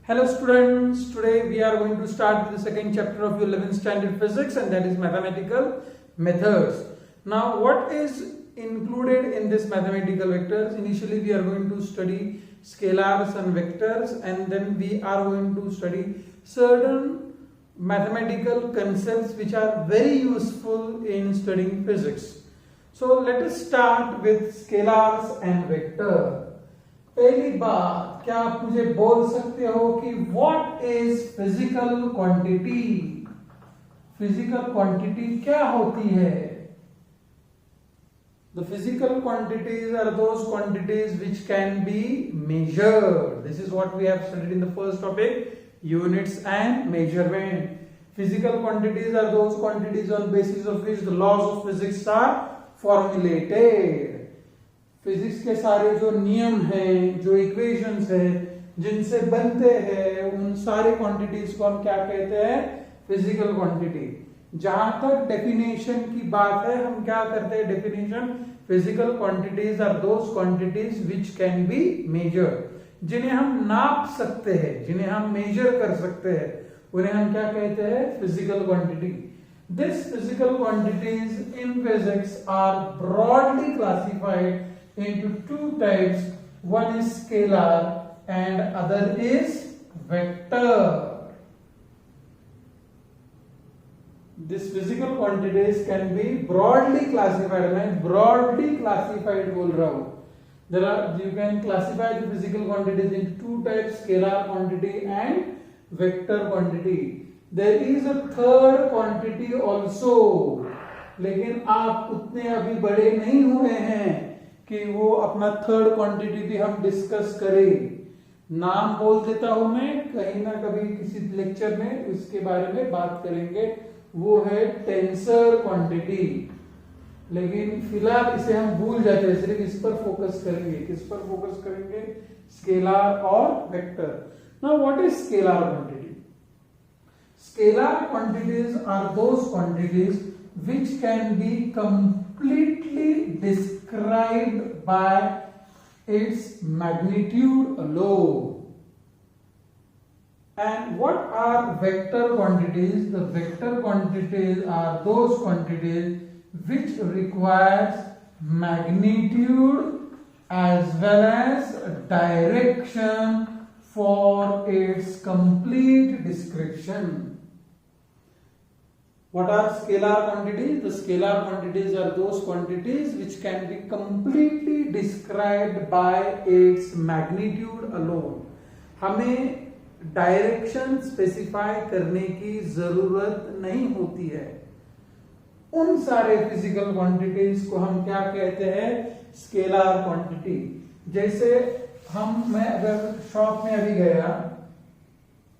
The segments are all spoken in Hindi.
Hello students, today we are going to start with the second chapter of your 11th standard physics, and that is mathematical methods. Now what is included in this mathematical vectors? Initially we are going to study scalars and vectors, and then we are going to study certain mathematical concepts which are very useful in studying physics. So let us start with scalars and vector. पहली बात, क्या आप मुझे बोल सकते हो कि what is physical quantity? Physical quantity क्या होती है? The physical quantities are those quantities which can be measured. This is what we have studied in the first topic, units and measurement. Physical quantities are those quantities on basis of which the laws of physics are formulated. Physics के सारे जो नियम हैं, जो इक्वेशंस है, जिनसे बनते हैं, उन सारे क्वांटिटीज को हम क्या कहते हैं? Physical quantity. जहां तक डेफिनेशन की बात है, हम क्या करते हैं? Definition, physical quantities are those quantities which can be measured, जिन्हें हम नाप सकते हैं, जिन्हें हम मेजर कर सकते हैं, उन्हें हम क्या कहते हैं? Physical quantity. This physical quantities in physics are broadly classified into two types. One is scalar and other is vector. This physical quantities can be broadly classified. मैं broadly classified बोल रहा हूँ. You can classify the physical quantities into two types: scalar quantity and vector quantity. There is a third quantity also, लेकिन आप उतने अभी बड़े नहीं हुए हैं कि वो अपना थर्ड क्वांटिटी भी हम डिस्कस करें. नाम बोल देता हूं मैं, कहीं ना कभी किसी लेक्चर में इसके बारे में बात करेंगे. वो है टेंसर क्वांटिटी, लेकिन फिलहाल इसे हम भूल जाते हैं, सिर्फ इस पर फोकस करेंगे. किस पर फोकस करेंगे? स्केलर और vector. Now what is scalar quantity? Scalar quantities are those quantities which can be completely described by its magnitude alone. And what are vector quantities? The vector quantities are those quantities which requires magnitude as well as direction for its complete description. What are scalar quantities? The scalar quantities are those quantities which can be completely described by its magnitude alone. हमें डायरेक्शन स्पेसिफाई करने की जरूरत नहीं होती है. उन सारे फिजिकल क्वांटिटीज को हम क्या कहते हैं? Scalar quantity. जैसे मैं अगर शॉप में अभी गया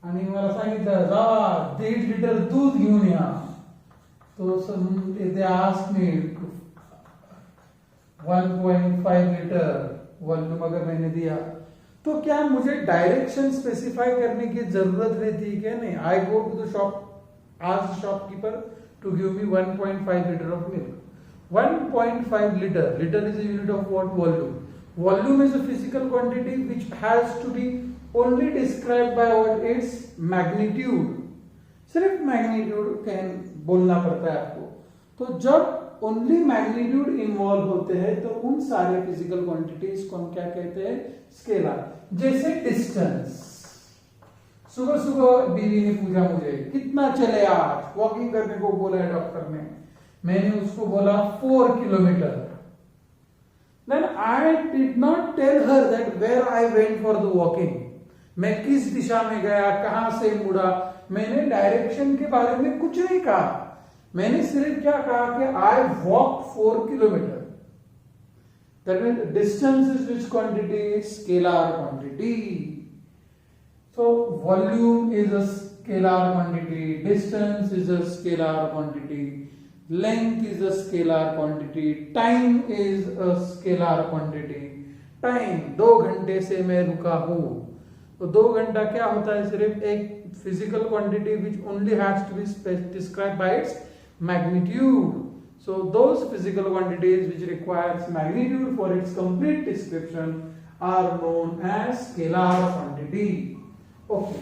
आणि मला सांगितलं जावा 1.5 लिटर दूध घेऊन या, तो they asked me 1.5 litre volume अगर मैंने दिया, तो क्या मुझे डायरेक्शन स्पेसिफाई करने की जरूरत रहती है क्या? नहीं. I go to the shop, ask shopkeeper to give me 1.5 litre of milk. 1.5 liter. Liter is a unit of what? Volume. Volume is a physical quantity which has to be only described by what? Its magnitude. सिर्फ मैग्नीट्यूड कैन बोलना पड़ता है आपको. तो जब ओनली मैग्नीट्यूड इन्वॉल्व होते हैं तो उन सारे फिजिकल क्वांटिटीज को हम क्या कहते हैं? स्केलर. जैसे डिस्टेंस. सुबह सुबह बीवी ने पूछा मुझे कितना चले आज, वॉकिंग करने को बोला है डॉक्टर ने. मैंने उसको बोला 4 kilometre. Then I did not tell her that where I went for the walking. मैं किस दिशा में गया, कहां से मुड़ा. मैंने डायरेक्शन के बारे में कुछ नहीं कहा. मैंने सिर्फ क्या कहा कि I walked 4 kilometre. That means distance is which quantity? Scalar quantity. So volume is a scalar quantity. Distance is a scalar quantity. Length is a scalar quantity. Time is a scalar quantity. Time, 2 घंटे से मैं रुका हूं, तो 2 घंटा क्या होता है? सिर्फ एक physical quantity which only has to be described by its magnitude. So those physical quantities which requires magnitude for its complete description are known as scalar quantity. Okay,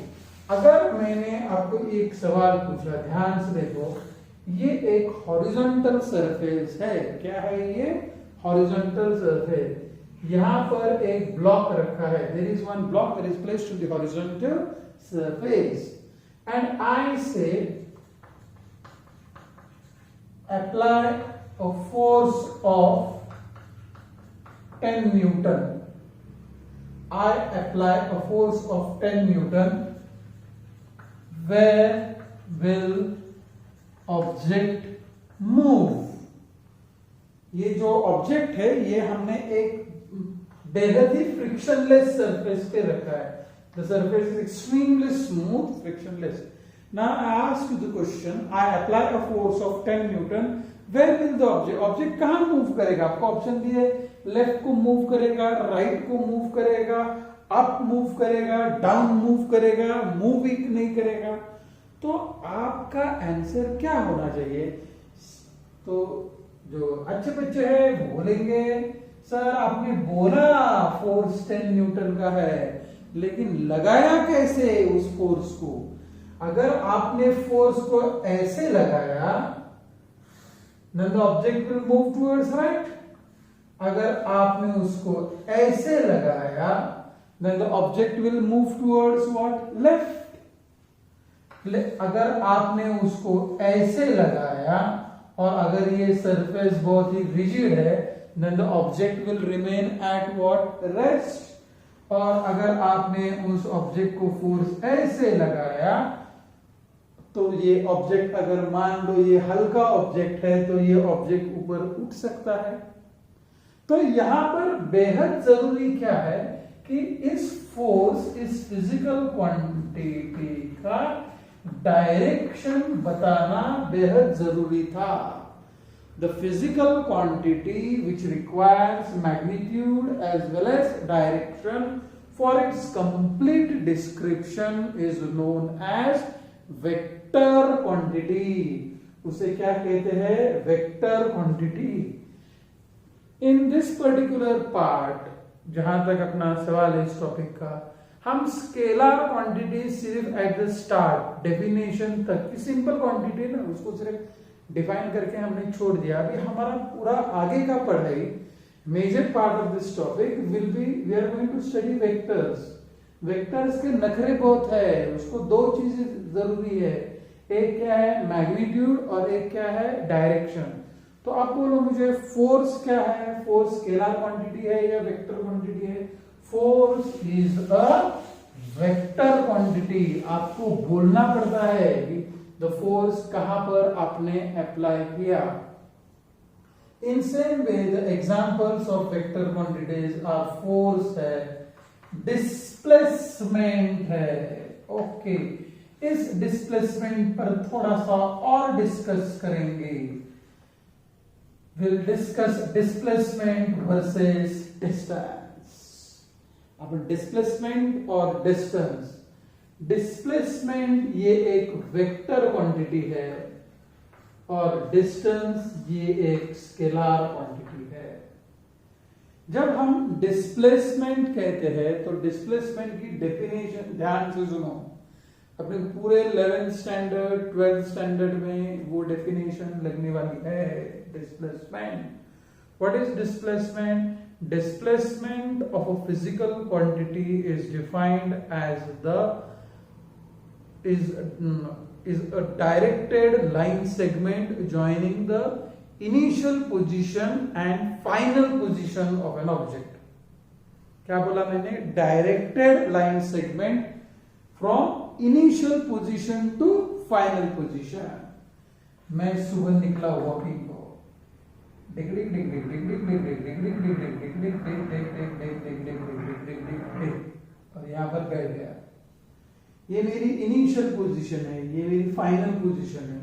अगर मैंने आपको एक सवाल पूछा, ध्यान से देखो, ये एक हॉरिजॉन्टल सरफेस है। क्या है ये? Horizontal surface. यहां पर एक ब्लॉक रखा है, there is one block that is placed to the horizontal surface and I say apply a force of 10 Newton. I apply a force of 10 Newton. Where will object move? ये जो ऑब्जेक्ट है ये हमने एक बेहद ही फ्रिक्शनलेस सरफेस पे रखा है. The surface is extremely smooth, frictionless. Now I ask you the question, I apply a force of 10 Newton, where will the object, object कहां मूव करेगा? आपको ऑप्शन दिए, लेफ्ट को मूव करेगा, राइट को मूव करेगा, अप मूव करेगा, डाउन मूव करेगा, मूव ही नहीं करेगा. तो आपका आंसर क्या होना चाहिए? तो जो अच्छे बच्चे हैं बोलेंगे सर आपने बोला फोर्स 10 न्यूटन का है, लेकिन लगाया कैसे उस फोर्स को? अगर आपने फोर्स को ऐसे लगाया then the object will move towards right. अगर आपने उसको ऐसे लगाया then the object will move towards what? Left. अगर आपने उसको ऐसे लगाया और अगर ये सरफेस बहुत ही रिजिड है then the object will remain at what? Rest. और अगर आपने उस ऑब्जेक्ट को फोर्स ऐसे लगाया तो ये ऑब्जेक्ट, अगर मान लो ये हल्का ऑब्जेक्ट है तो ये ऑब्जेक्ट ऊपर उठ सकता है. तो यहां पर बेहद जरूरी क्या है कि इस फोर्स, इस फिजिकल क्वांटिटी का डायरेक्शन बताना बेहद जरूरी था. The physical quantity which requires magnitude as well as direction for its complete description is known as vector quantity. उसे क्या कहते हैं? Vector quantity. In this particular part, जहां तक अपना सवाल है इस टॉपिक का, हम स्केलर क्वांटिटी सिर्फ एट द स्टार्ट डेफिनेशन तक की सिंपल क्वांटिटी ना, उसको सिर्फ डिफाइन करके हमने छोड़ दिया. अभी हमारा पूरा आगे का पढ़ाई, major part of this topic will be, we are going to study vectors. Vectors के नखरे बहुत है, उसको दो चीजें जरूरी है, एक क्या है मैग्नीट्यूड और एक क्या है डायरेक्शन. तो आप बोलो मुझे फोर्स क्या है? फोर्स स्केलर क्वांटिटी है या वेक्टर क्वांटिटी है? Force is a vector quantity. आपको बोलना पड़ता है कि द फोर्स कहां पर आपने अप्लाई किया. In same way the examples of vector quantities are force है, डिस्प्लेसमेंट है. ओके, इस डिस्प्लेसमेंट पर थोड़ा सा और डिस्कस करेंगे. Will discuss displacement versus distance. अब डिस्प्लेसमेंट और डिस्टेंस. डिस्प्लेसमेंट ये एक वेक्टर क्वांटिटी है और डिस्टेंस ये एक स्केलर क्वांटिटी है. जब हम डिस्प्लेसमेंट कहते हैं तो डिस्प्लेसमेंट की डेफिनेशन ध्यान से सुनो. अपने पूरे 11th स्टैंडर्ड 12th स्टैंडर्ड में वो डेफिनेशन लगने वाली है. Displacement, what is displacement? Displacement of a physical quantity is defined as is a directed line segment joining the initial position and final position of an object. क्या बोला मैंने? Directed line segment from initial position to final position. मैं सुबह निकला वॉकिंग को, और यहां पर बैठ गया. ये मेरी इनिशियल पोजीशन है, ये मेरी फाइनल पोजीशन है.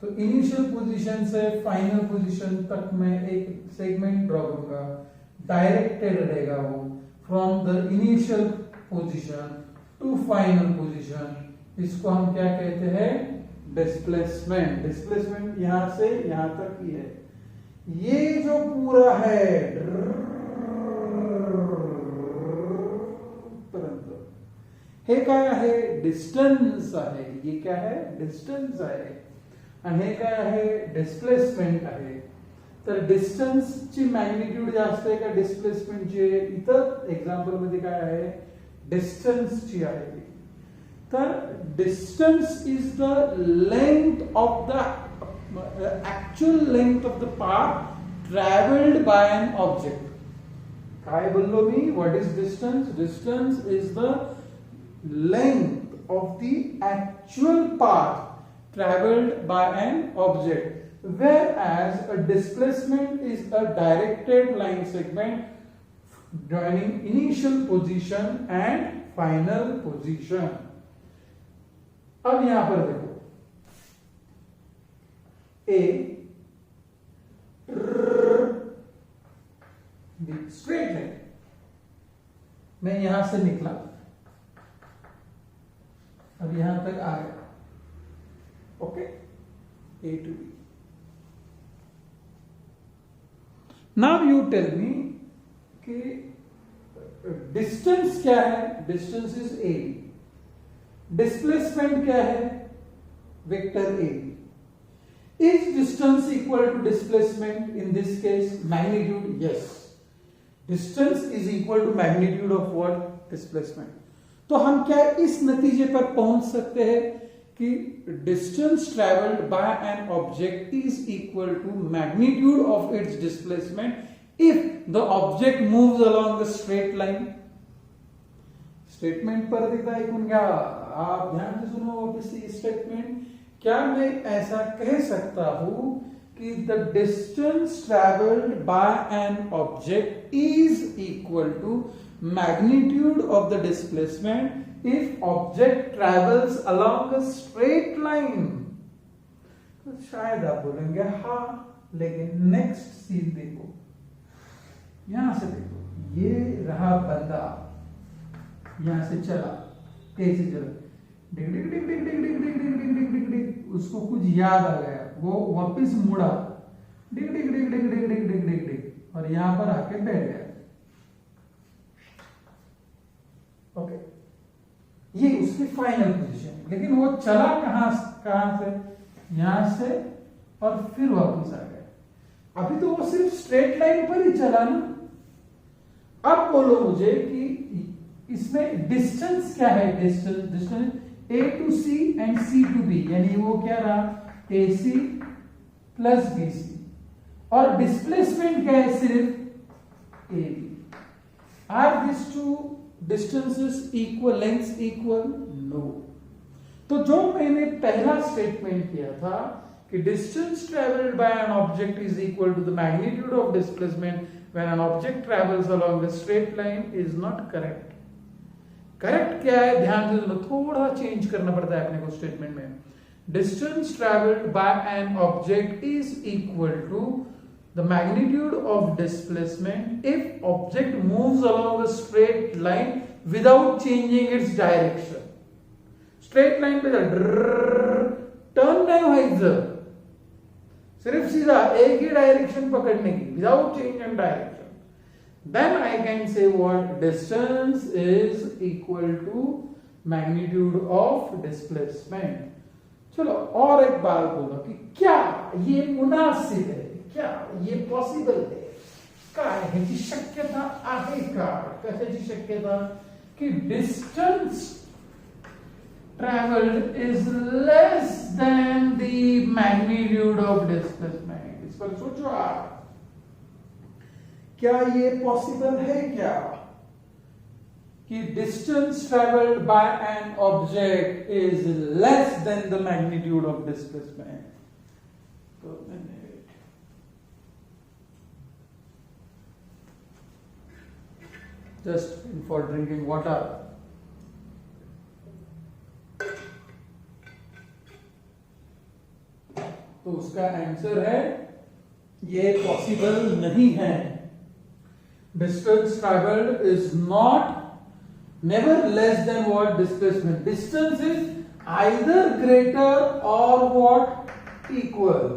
तो इनिशियल पोजीशन से फाइनल पोजीशन तक मैं एक सेगमेंट ड्रॉ करूंगा. डायरेक्टेड रहेगा वो from the initial position to final position. इसको हम क्या कहते हैं? डिस्प्लेसमेंट. डिस्प्लेसमेंट यहां से यहां तक ही है. ये जो पूरा है हे काय आहे? डिस्टन्स आहे. ये क्या है? डिस्टन्स आहे. आणि हे काय आहे? डिस्प्लेसमेंट आहे. तर डिस्टन्सची मॅग्निट्यूड जास्त आहे का डिस्प्लेसमेंटची? इतर एक्झाम्पल मध्ये काय आहे? डिस्टन्सची आहे. तर distance is the length of the actual length of the path traveled by an object. काय बोललो मी? What is distance? Distance is the length of the actual path traveled by an object, whereas a displacement is a directed line segment joining initial position and final position. अब यहां पर देखो A स्ट्रेट लाइन, मैं यहां से निकला, अब यहां तक आ गया. Okay, A to B. Now you tell me कि डिस्टेंस क्या है? Distance is A. डिस्प्लेसमेंट क्या है? Vector A. Is distance equal to displacement? In this case, magnitude, yes. Distance is equal to magnitude of what? Displacement. तो हम क्या इस नतीजे पर पहुंच सकते हैं कि distance traveled by an object is equal to magnitude of its displacement if the object moves along a straight line. Statement पर दिखता है कौन? क्या आप ध्यान से सुनो वापस से स्टेटमेंट. क्या मैं ऐसा कह सकता हूं कि the distance travelled by an object is equal to magnitude of the displacement if object travels along a straight line? तो शायद आप बोलेंगे हाँ, लेकिन नेक्स्ट सीन देखो, यहां से देखो, ये रहा बंदा, यहां से चला, तेज से चला, डिग डिग डिग डिग डिग डिग डिग डिग डिग डिग डिग, उसको कुछ याद आ गया, वो वापस मुड़ा, डिग डिग डिग डिग डिग डिग डिग डिग डिग, और यहां पर आके बैठ गया. ओके, ये उसकी फाइनल पोजीशन. लेकिन वो चला कहां से? यहां से, और फिर वापस आ गया. अभी तो वो सिर्फ स्ट्रेट लाइन पर ही चला ना. अब बोलो मुझे कि इसमें डिस्टेंस क्या है? Distance A to C and C to B, यानी वो क्या रहा? AC plus BC. और डिस्प्लेसमेंट क्या है? सिर्फ AB. Are these two distances equal, lengths equal? No. तो जो मैंने पहला स्टेटमेंट किया था कि distance traveled by an object is equal to the magnitude of displacement when an object travels along a straight line is not correct. Correct क्या है? ध्यान से सुनो, थोड़ा चेंज करना पड़ता है अपने को स्टेटमेंट में. Distance travelled by an object is equal to the magnitude of displacement if object moves along a straight line without changing its direction. Straight line पे टर्न नहीं व्हाइजर, सिर्फ सीधा एक ही डायरेक्शन पकड़ने की, without change in direction. Then I can say what? Distance is equal to magnitude of displacement. चलो और एक बात बोलो कि क्या ये मुनासिब है? क्या ये पॉसिबल है? काय ह्याची शक्यता आहे का? कशाची शक्यता? कि distance traveled is less than the magnitude of displacement. इस पर सोचो आप, क्या ये पॉसिबल है क्या कि distance travelled by an object is less than the magnitude of displacement? तो जस्ट फॉर ड्रिंकिंग वाटर. तो उसका आंसर है ये पॉसिबल नहीं है. Distance traveled is never less than what? Displacement. Distance is either greater or what? Equal.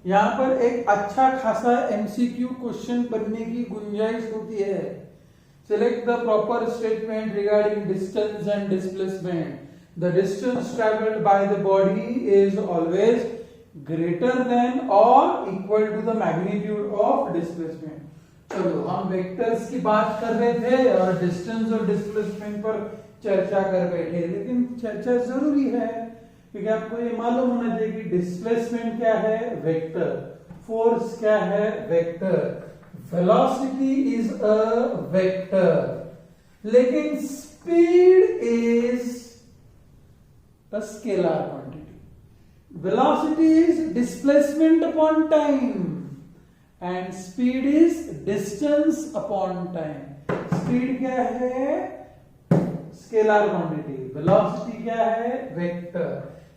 यहां पर एक अच्छा खासा MCQ क्वेश्चन बनने की गुंजाइश होती है. Select the proper statement regarding distance and displacement. The distance traveled by the body is always greater than or equal to the magnitude of displacement. चलो हम वेक्टर्स की बात कर रहे थे और डिस्टेंस और डिस्प्लेसमेंट पर चर्चा कर बैठे, लेकिन चर्चा जरूरी है क्योंकि आपको ये मालूम होना चाहिए कि डिस्प्लेसमेंट क्या है, वेक्टर, फोर्स क्या है, vector, velocity is a vector, लेकिन speed is a scalar quantity. Velocity is displacement upon time and speed is distance upon time. Speed क्या है? Scalar quantity. Velocity क्या है? Vector.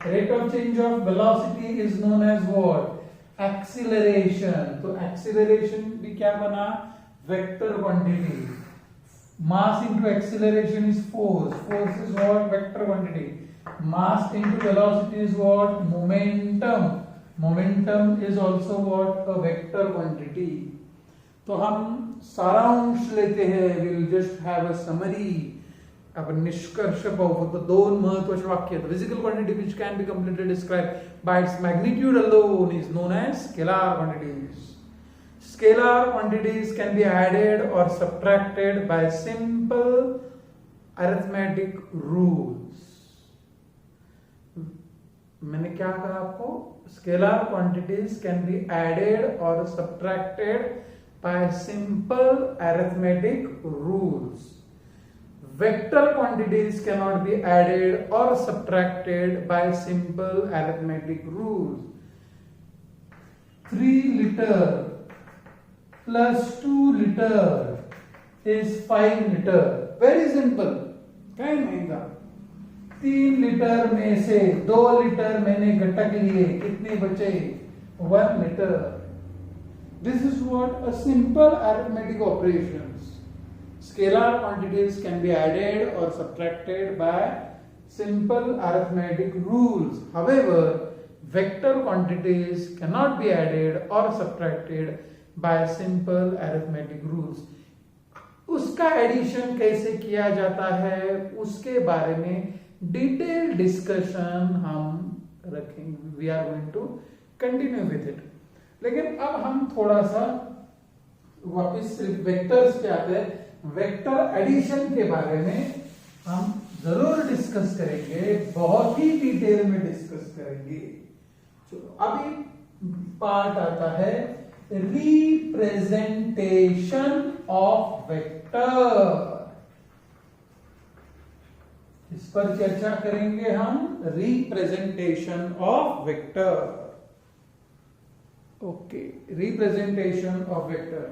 Rate of change of velocity is known as what? Acceleration. तो acceleration भी क्या बना? Vector quantity. Mass into acceleration is force. Force is what? Vector quantity. Mass into velocity is what? Momentum. Momentum is also what? A vector quantity. तो हम सारांश लेते हैं. We'll just have a summary. अब निष्कर्ष पाहू दोन महत्वाचे वाक्य. The physical quantity which can be completely described by its magnitude alone is known as scalar quantities. Scalar quantities can be added or subtracted by simple arithmetic rules. मैंने क्या कहा आपको? Scalar quantities can be added और subtracted by simple arithmetic rules. Vector quantities can not be added और subtracted by simple arithmetic rules. 3 liter plus 2 liter is 5 liter. Very simple. क्या नहीं था? 3 लीटर में से 2 लीटर मैंने घटक लिए, कितने बचे? 1 litre. This is what a simple arithmetic operations. Scalar quantities can be added और subtracted by simple arithmetic rules. However vector quantities can not be added और subtracted by simple arithmetic rules. उसका एडिशन कैसे किया जाता है उसके बारे में डिटेल डिस्कशन हम रखेंगे. We are going to continue with it. लेकिन अब हम थोड़ा सा वापस सिर्फ वेक्टर्स पे आते हैं. वेक्टर एडिशन के बारे में हम जरूर डिस्कस करेंगे, बहुत ही डिटेल में डिस्कस करेंगे. चलो अभी पार्ट आता है रिप्रेजेंटेशन ऑफ वेक्टर. इस पर चर्चा करेंगे हम. Representation of vector. Okay, representation of vector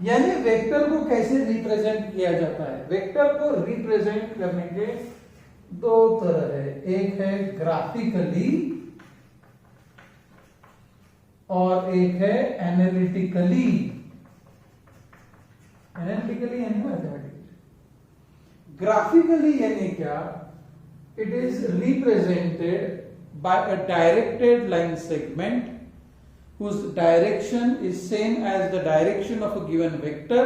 यानी वेक्टर को कैसे रिप्रेजेंट किया जाता है. वेक्टर को रिप्रेजेंट करने के दो तरह है. एक है ग्राफिकली और एक है एनालिटिकली. एनालिटिकली यानी मैथमेटिकली. ग्राफिकली यानी क्या? It is represented by a directed line segment whose direction is same as the direction of a given vector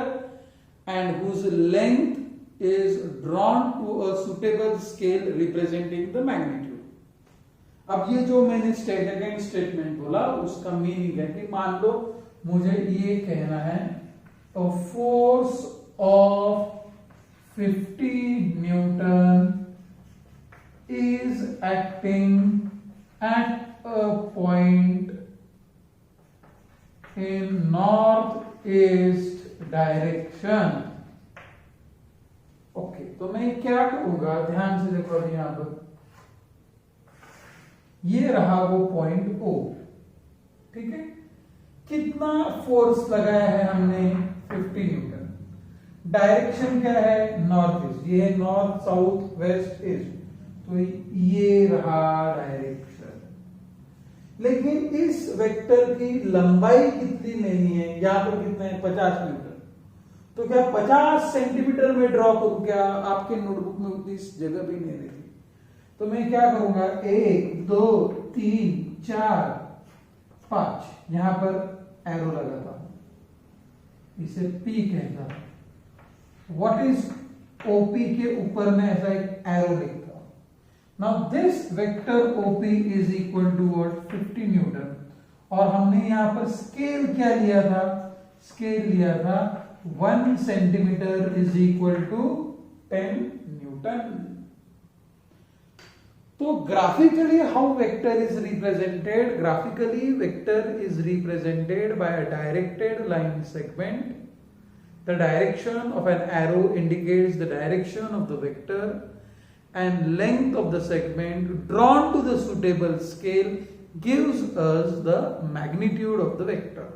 and whose length is drawn to a suitable scale representing the magnitude. अब ये जो मैंने सेकंड स्टेटमेंट बोला उसका मीनिंग है कि मान लो मुझे ये कहना है तो force of 50 Newton is acting at a point in northeast direction. Okay, तो मैं क्या करूंगा? ध्यान से देखो यहां पर ये रहा वो पॉइंट ओ. ठीक है, कितना फोर्स लगाया है हमने? 50 न्यूटन. डायरेक्शन क्या है? North east. ये है नॉर्थ, साउथ, वेस्ट, ईस्ट. तो ये रहा डायरेक्शन. लेकिन इस वेक्टर की लंबाई कितनी लेनी है? यहां पर कितना है? 50 मीटर. तो क्या 50 सेंटीमीटर में ड्रॉ करूं क्या? आपके नोटबुक में उतनी जगह भी नहीं रहती. तो मैं क्या करूंगा? 1 2 3 4 5 यहां पर एरो लगाता हूं. इसे पी कहता हूं. व्हाट इज ओपी के ऊपर में ऐसा एक एरो लिखता हूं. Now this vector OP is equal to what 50 newton. और हमने यहां पर स्केल क्या लिया था? स्केल लिया था 1 centimetre is equal to 10 newton. तो graphically how vector is represented? Graphically vector is represented by a directed line segment. The direction of an arrow indicates the direction of the vector and length of the segment drawn to the suitable scale gives us the magnitude of the vector.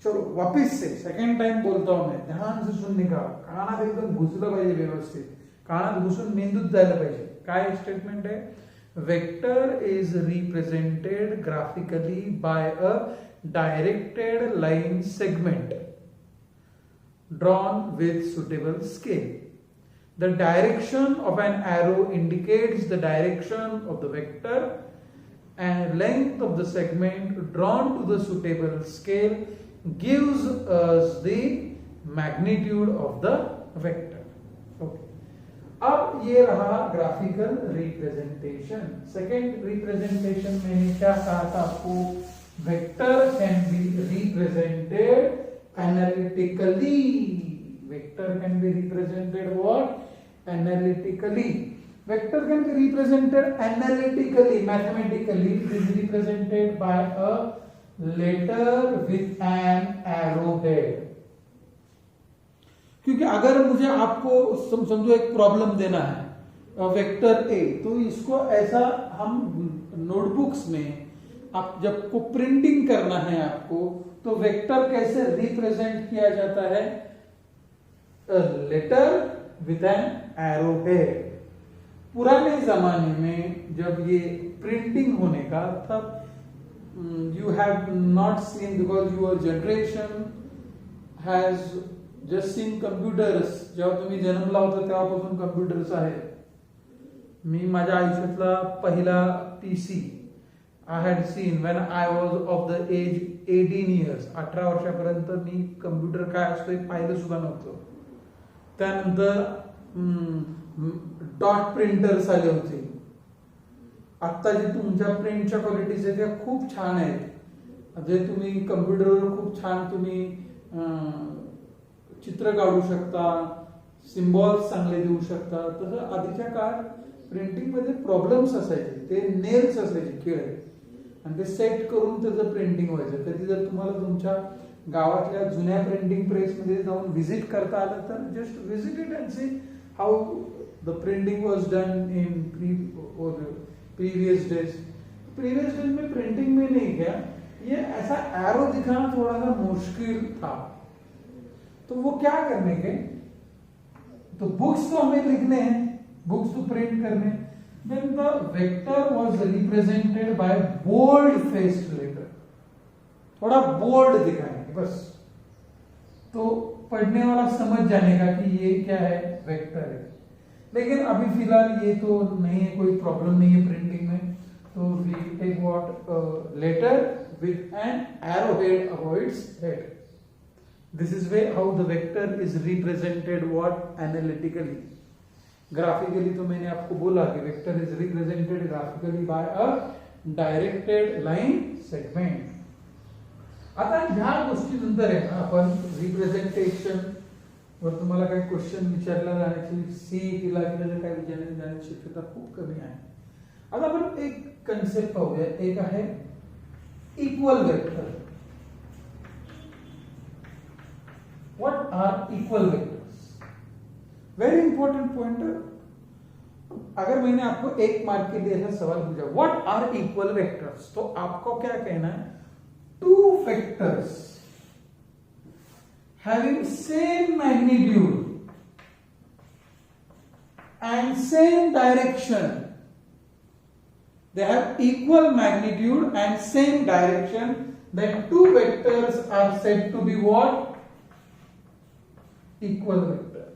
चलो वापस से सेकेंड टाइम बोलता हूं मैं, ध्यान से सुनने का, कानात एकदम घुसलं पाहिजे व्यवस्थित, कानात घुसून मेंदूत जायला पाहिजे. काय स्टेटमेंट है? Vector is represented graphically by a directed line segment drawn with suitable scale. The direction of an arrow indicates the direction of the vector and length of the segment drawn to the suitable scale gives us the magnitude of the vector. Okay. अब ये रहा ग्राफिकल रिप्रेजेंटेशन. सेकेंड रिप्रेजेंटेशन में क्या कहा था आपको? Vector can be represented analytically. Vector can be represented what? Analytically. Vector can be represented analytically. Mathematically it is represented by a letter with an arrow head. क्योंकि अगर मुझे आपको समझो एक प्रॉब्लम देना है वेक्टर ए, तो इसको ऐसा हम नोटबुक्स में आप जब को प्रिंटिंग करना है आपको, तो वेक्टर कैसे रिप्रेजेंट किया जाता है? Letter with an arrow head. पुराने जमाने में जब ये प्रिंटिंग होने का, तब you have not seen, because your generation has just seen computers. जेव्हा तुम्ही जन्मला होता तेव्हापासून कम्प्युटर्स आहेत. मी माझ्या आयुष्यातला पहिला PC I had seen when I was of the age 18 years. 18 वर्षापर्यंत मी कम्प्युटर काय असतो हे पाहिलं सुद्धा नव्हतं. त्यानंतर डॉट प्रिंटर्स आले होते. आता जे तुमच्या प्रिंटच्या क्वालिटीज आहेत त्या खूप छान आहेत. जे तुम्ही कम्प्युटरवर खूप छान तुम्ही चित्र काढू शकता, सिम्बॉल्स चांगले देऊ शकता. तसं आधीच्या काळात प्रिंटिंग मध्ये प्रॉब्लेम्स असायचे. ते नेल्स असायचे खेळ, आणि ते सेट करून त्याचं प्रिंटिंग व्हायचं. कधी जर तुम्हाला तुमच्या गावातल्या जुन्या प्रिंटिंग प्रेस मध्ये जाऊन व्हिजिट करता आलं तर just visit it and see how the printing was done in previous days. Previous days में प्रिंटिंग में नहीं किया, ये ऐसा एरो दिखाना थोड़ा सा मुश्किल था. तो वो क्या करने के, तो बुक्स तो हमें लिखने हैं, बुक्स तो प्रिंट करने. Then the vector was represented by bold faced letter. थोड़ा बोल्ड दिखाएंगे बस, तो पढ़ने वाला समझ जाने का कि ये क्या है, वेक्टर है. लेकिन अभी फिलहाल ये तो नहीं है, कोई प्रॉब्लम नहीं है प्रिंटिंग में. तो we take what letter with an arrow head avoids head. This is way how the vector is represented what analytically. Graphically तो मैंने आपको बोला कि vector is represented graphically by a directed line segment. आता ह्या गोष्टी नंतर आहे ना आपण रिप्रेझेंटेशन वर तुम्हाला काही क्वेश्चन विचारला जाण्याची सीईटीला किंवा काही विचारण्याची जाण्याची शक्यता खूप कमी आहे. आता आपण एक कन्सेप्ट पाहूया. एक आहे equal vector. What are equal vectors? Very important pointer. अगर मैंने आपको एक मार्क के लिए ऐसा सवाल पूछा, What are equal vectors? तो आपको क्या कहना है? Two vectors having same magnitude and same direction. They have equal magnitude and same direction. Then two vectors are said to be what? Equal vector.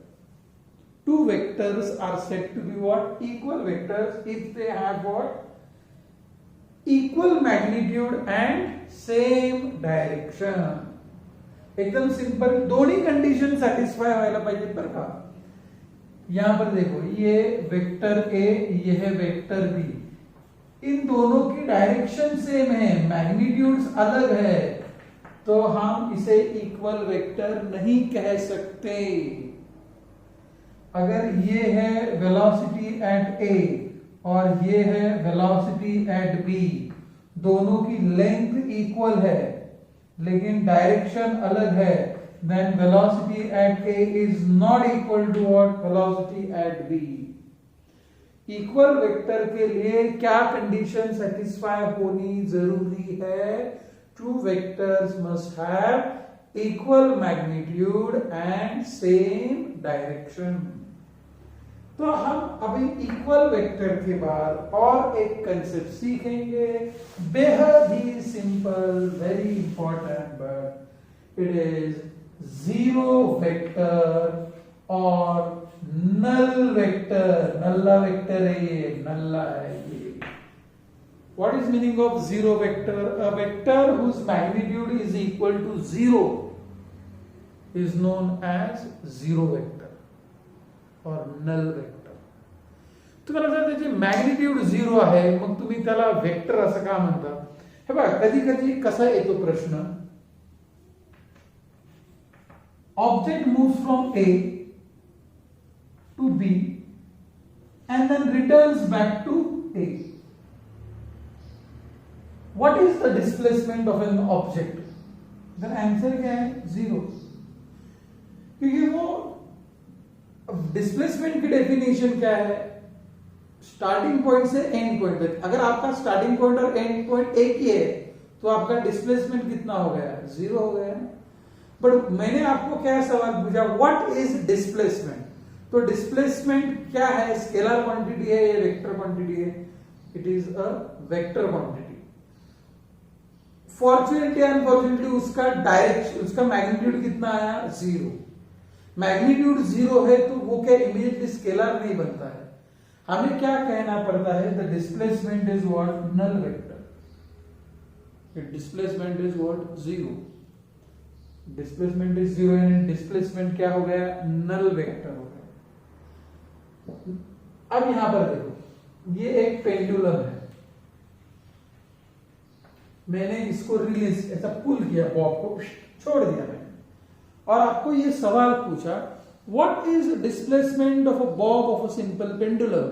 Two vectors are said to be what? Equal vectors if they have what? Equal magnitude and same direction. एकदम सिंपल, दोन्ही कंडिशन सॅटिस्फाय व्हायला पाहिजे बरं का. यहां पर देखो, ये वेक्टर ए, ये है वेक्टर बी, इन दोनों की डायरेक्शन सेम है, मैग्नीट्यूड्स अलग है, तो हम इसे इक्वल वेक्टर नहीं कह सकते. अगर ये है वेलोसिटी एट ए और ये है वेलोसिटी एट बी, दोनों की लेंथ इक्वल है लेकिन डायरेक्शन अलग है, then velocity at A is not equal to what velocity at B. Equal vector के लिए क्या कंडीशन सेटिस्फाई होनी जरूरी है? Two vectors must have equal magnitude and same direction. तो हम अभी इक्वल वेक्टर के बाद और एक कंसेप्ट सीखेंगे, बेहद ही simple, very important, but it is zero vector और नल वेक्टर. नल्ला वेक्टर है ये, नल्ला है ये. What is meaning of zero vector? A vector whose magnitude is equal to zero is known as zero vector और नल वेक्टर. तुम्हाला जर त्याची मॅग्निट्यूड झिरो आहे, मग तुम्ही त्याला वेक्टर असं का म्हणता? हे बघा, कधी कधी कसा येतो प्रश्न, object moves from A to B and then returns back to A. What is the displacement of an object? Then answer क्या है? जीरो. क्योंकि वो डिस्प्लेसमेंट की डेफिनेशन क्या है? स्टार्टिंग पॉइंट से एंड पॉइंट तक. अगर आपका स्टार्टिंग पॉइंट और एंड पॉइंट एक ही है तो आपका डिस्प्लेसमेंट कितना हो गया? जीरो हो गया. बट मैंने आपको क्या सवाल पूछा, व्हाट इज डिस्प्लेसमेंट? तो डिस्प्लेसमेंट क्या है? स्केलर क्वांटिटी है या वेक्टर क्वांटिटी है? It is a vector quantity. Fortunately unfortunately उसका डायरेक्शन, उसका मैग्नीट्यूड कितना आया? जीरो. मैग्नीट्यूड जीरो है तो वो क्या इमीडिएटली स्केलर नहीं बनता है. हमें क्या कहना पड़ता है? The displacement is what? Null vector. Displacement is what? Zero. Displacement is zero and displacement क्या हो गया? नल वेक्टर हो गया. अब यहां पर देखो, ये एक पेंडुलम है, मैंने इसको रिलीज ऐसा पुल किया, बॉब को छोड़ दिया मैंने, और आपको ये सवाल पूछा, what is displacement of a Bob of a simple pendulum?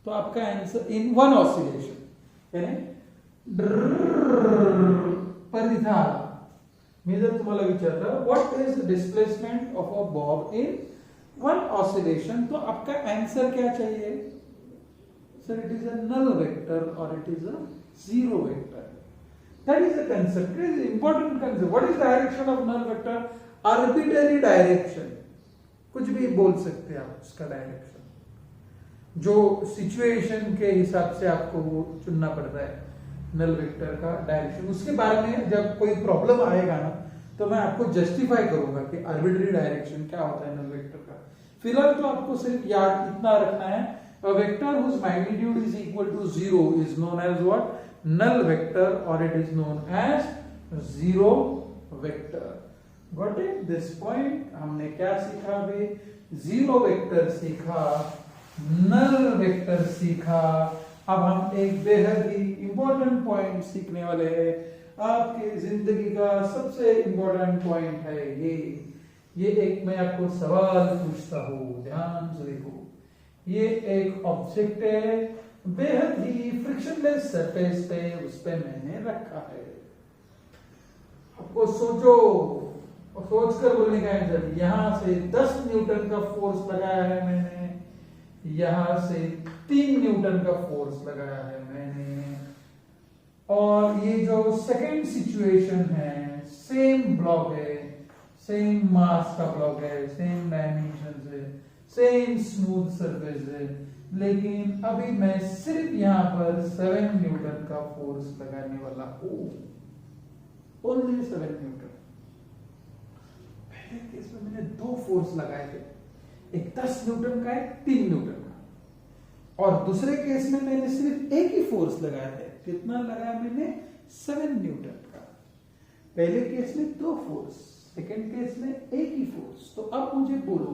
तो आपका आंसर इन वन ऑसिलेशन, यानी परिधान. मी जर तुम्हाला विचारलं what is displacement of a bob in one oscillation, तो आपका आंसर क्या चाहिए? Sir, it is a null vector और it is a zero vector. That is a concept, it is important concept. What is direction of null vector? Arbitrary direction, कुछ भी बोल सकते हैं आप उसका डायरेक्शन, जो सिचुएशन के हिसाब से आपको वो चुनना पड़ता है नल वेक्टर का डायरेक्शन. उसके बारे में जब कोई प्रॉब्लम आएगा ना, तो मैं आपको जस्टिफाई करूंगा कि आर्बिट्ररी डायरेक्शन क्या होता है नल वेक्टर का. फिलहाल तो आपको सिर्फ याद इतना रखना है, a vector whose magnitude is equal to zero is known as what? Null vector, or it is known as zero vector. Got it? This point हमने क्या सीखा अभी? जीरो वेक्टर सीखा, नल वेक्टर सीखा. अब हम एक बेहद ही इंपॉर्टेंट पॉइंट सीखने वाले हैं. आपकी जिंदगी का सबसे इंपॉर्टेंट पॉइंट है ये एक मैं आपको सवाल पूछता हूं, ध्यान से देखो. ये एक ऑब्जेक्ट है, बेहद ही फ्रिक्शनलेस सरफेस पे, उस पे मैंने रखा है. आपको सोचकर बोलने का आंसर, यहां से 10 न्यूटन का फोर्स लगाया है मैंने, यहां से 3 न्यूटन का फोर्स लगाया है मैंने, और ये जो सेकेंड सिचुएशन है, सेम ब्लॉक है, सेम मास का ब्लॉक है, सेम डायमेंशन है, सेम स्मूथ सरफेस है, लेकिन अभी मैं सिर्फ यहां पर 7 न्यूटन का फोर्स लगाने वाला हूं. Only 7 Newton. पहले केस में मैंने 2 फोर्स लगाए थे, एक 10 न्यूटन का, एक 3 न्यूटन का, और दूसरे केस में मैंने सिर्फ एक ही फोर्स लगाया है. कितना लगाया मैंने? 7 न्यूटन का. पहले केस में 2 फोर्स, सेकेंड केस में एक ही फोर्स। तो अब मुझे बोलो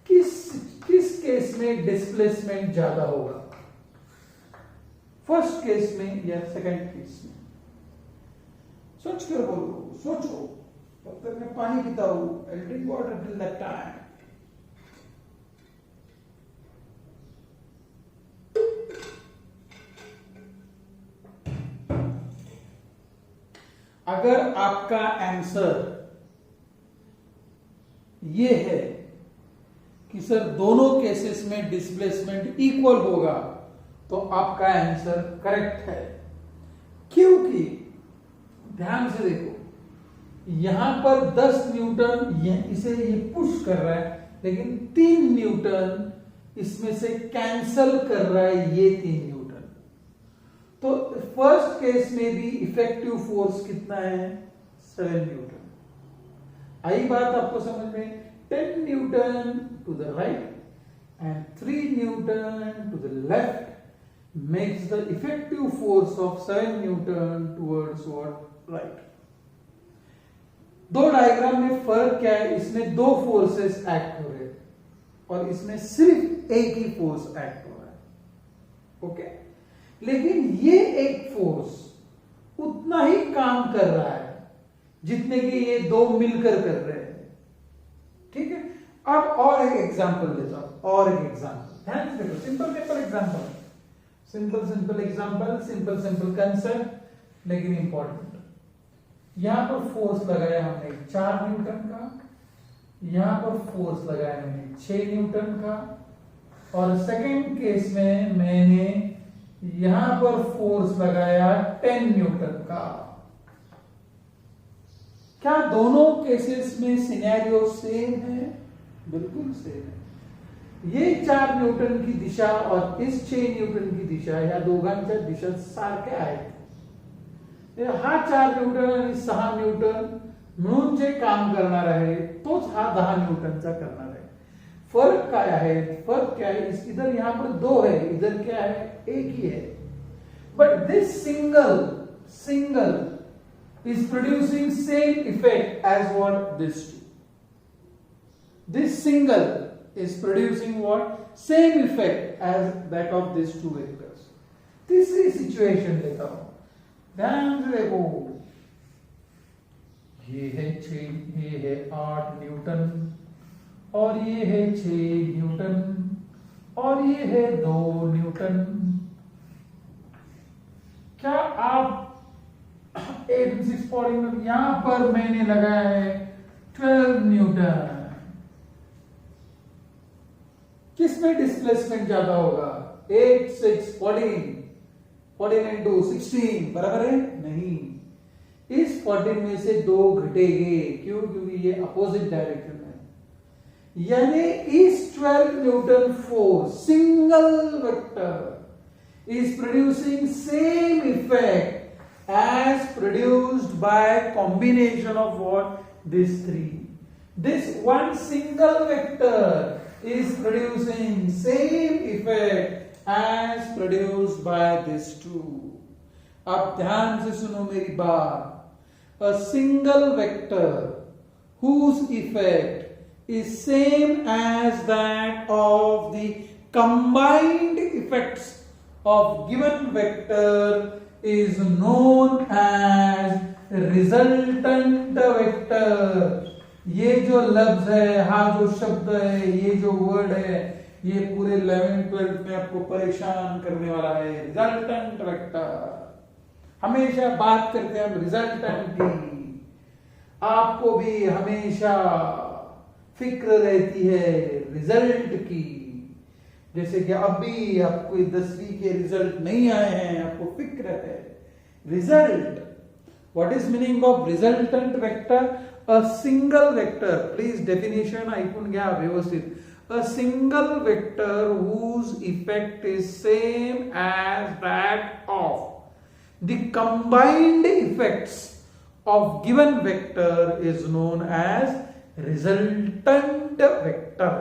किस केस में डिस्प्लेसमेंट ज्यादा होगा, फर्स्ट केस में या सेकंड केस में? सोच कर बोलो, सोचो। तब तक मैं पानी पीता हूं। I drink water till that time. अगर आपका आंसर ये है कि सर दोनों केसेस में डिस्प्लेसमेंट इक्वल होगा, तो आपका आंसर करेक्ट है। क्योंकि ध्यान से देखो, यहां पर 10 न्यूटन इसे ये पुश कर रहा है, लेकिन 3 न्यूटन इसमें से कैंसल कर रहा है ये 3 न्यूटन। तो फर्स्ट केस में भी इफेक्टिव फोर्स कितना है? 7 न्यूटन। आई बात आपको समझ में? 10 newton to the right and 3 newton to the left makes the effective force of 7 Newton towards what? Right. दो डायग्राम में फर्क क्या है? इसमें दो फोर्सेस एक्ट हो रहे हैं और इसमें सिर्फ एक ही फोर्स एक्ट हो रहा है। ओके, लेकिन ये एक फोर्स उतना ही काम कर रहा है जितने कि ये दो मिलकर कर रहे हैं। ठीक है, अब और एक एग्जांपल लेता हूं, और एक एग्जांपल ध्यान से देखो। Simple example, simple example, simple concept, लेकिन इंपॉर्टेंट। यहां पर फोर्स लगाया हमने 4 न्यूटन का, यहां पर फोर्स लगाया हमने 6 न्यूटन का, और सेकंड केस में मैंने यहां पर फोर्स लगाया 10 न्यूटन का। क्या दोनों केसेस में सिनेरियो सेम है? बिल्कुल सेम है। ये 4 न्यूटन की दिशा और इस 6 न्यूटन की दिशा या दोघांच्या दिशा सारख्या आहेत। हा 4 न्यूटन आणि 6 न्यूटन मिळून जे काम करणार आहे तोच हा 10 न्यूटनचा करणार आहे। फर्क काय आहे? फर्क क्या है? इधर यहां पर 2 है, इधर क्या है? एक ही है। But this single is producing same effect as what this two. This single is producing what? Same effect as that of these two vectors. तीसरी सिचुएशन लेता हूं, ध्यान से देखो। ये है 8 न्यूटन और ये है 6 न्यूटन और ये है 2 न्यूटन। क्या आप 8 6 40 यहां पर मैंने लगाया है 12 न्यूटन। किसमें डिस्प्लेसमेंट ज्यादा होगा? 8 6 14 into 16 बराबर है? नहीं, इस 14 में से 2 घटेंगे। क्यों? क्योंकि ये अपोजिट डायरेक्शन है। यानी इस 12 Newton force single vector is producing same effect as produced by combination of what? These 3. This one single vector is producing same effect as produced by these 2. अब ध्यान से सुनो मेरी बात। A single vector whose effect is same as that of the combined effects of given vector is known as resultant vector। ये जो लफ्ज है, हाँ जो शब्द है, ये जो वर्ड है, ये पूरे 11th 12th में आपको परेशान करने वाला है। रिजल्टेंट वेक्टर, हमेशा बात करते हैं हम रिजल्टेंट की। आपको भी हमेशा फिक्र रहती है रिजल्ट की। जैसे कि अभी आपको 10वीं के रिजल्ट नहीं आए हैं, आपको फिक्र है result. What is meaning of resultant vector? A single vector, please definition ऐकून घ्या व्यवस्थित। A single vector whose effect is same as that of the combined effects of given vector is known as resultant vector।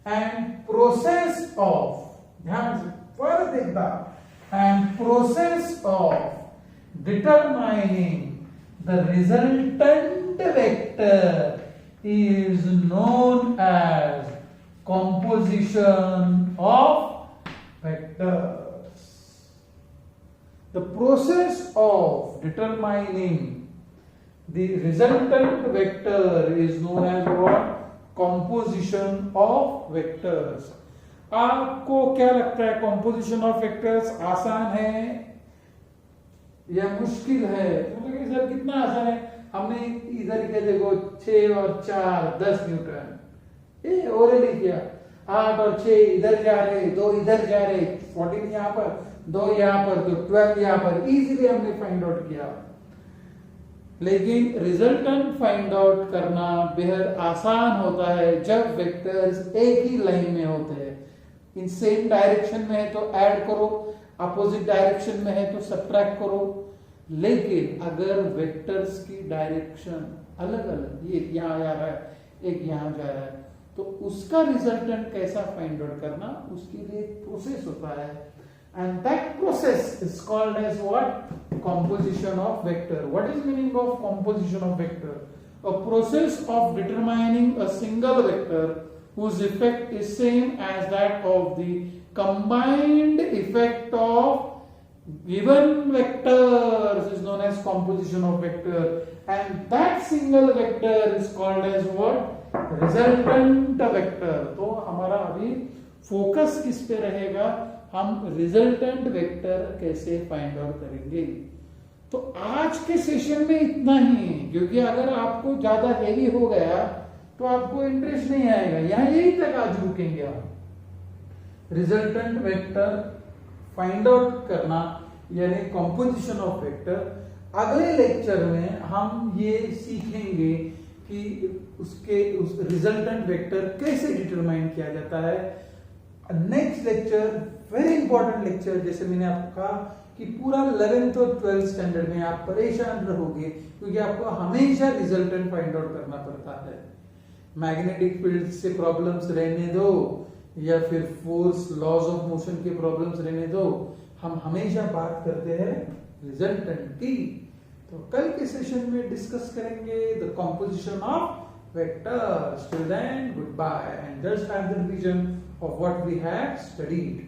and process of, ध्यान से फर्क देखना, and process of determining the resultant vector is known as composition of vectors. The process of determining the resultant vector is known as what? Composition of vectors. आपको क्या लगता है composition of vectors आसान है या मुश्किल है? तो सर कितना आसान है, हमने इधर के देखो 6 और 4 10 न्यूटन, ये ऑलरेडी किया। 8 और 6 इधर जा रहे, 2 इधर जा रहे, 14 यहाँ पर, 2 यहाँ पर, तो 12 यहाँ पर, इजीली हमने फाइंड आउट किया। लेकिन रिजल्टेंट फाइंड आउट करना बेहद आसान होता है जब वेक्टर्स एक ही लाइन में होते हैं। इन सेम डायरेक्शन में है तो ऐड करो, अपोजिट डायरेक्शन में है तो सब्ट्रैक्ट करो। लेकिन अगर वेक्टर्स की डायरेक्शन अलग अलग, ये यहाँ जा रहा है, एक यहाँ जा रहा है, तो उसका रिजल्टेंट कैसा फाइंड आउट करना, उसके लिए एक प्रोसेस होता है, and that process is called as what? Composition of vector. What is meaning of composition of vector? A process of determining a single vector whose effect is same as that of the combined effect of given vectors is known as composition of vector, and that single vector is called as what? Resultant vector. तो हमारा अभी फोकस किस पे रहेगा? हम रिजल्टेंट वेक्टर कैसे फाइंड आउट करेंगे। तो आज के सेशन में इतना ही, क्योंकि अगर आपको ज्यादा हेवी हो गया तो आपको इंटरेस्ट नहीं आएगा, यहाँ यही तक आज रुकेंगे आप। रिजल्टेंट वेक्टर फाइंड आउट करना यानी कंपोजिशन ऑफ वेक्टर। अगले लेक्चर में हम ये सीखेंगे कि उस रिजल्टेंट वेक्टर कैसे डिटरमाइन किया जाता है। Next lecture very important lecture, जैसे मैंने आपको कहा कि पूरा 11th और 12th स्टैंडर्ड में आप परेशान रहोगे, क्योंकि आपको हमेशा रिजल्टेंट फाइंड आउट करना पड़ता है। मैग्नेटिक फील्ड से प्रॉब्लम्स रहने दो या फिर फोर्स लॉज ऑफ मोशन के प्रॉब्लम्स रहने दो, हम हमेशा बात करते हैं रिजल्टेंट की। तो कल के सेशन में डिस्कस करेंगे the composition of vectors. Till then good bye, and just have the revision of what we had studied.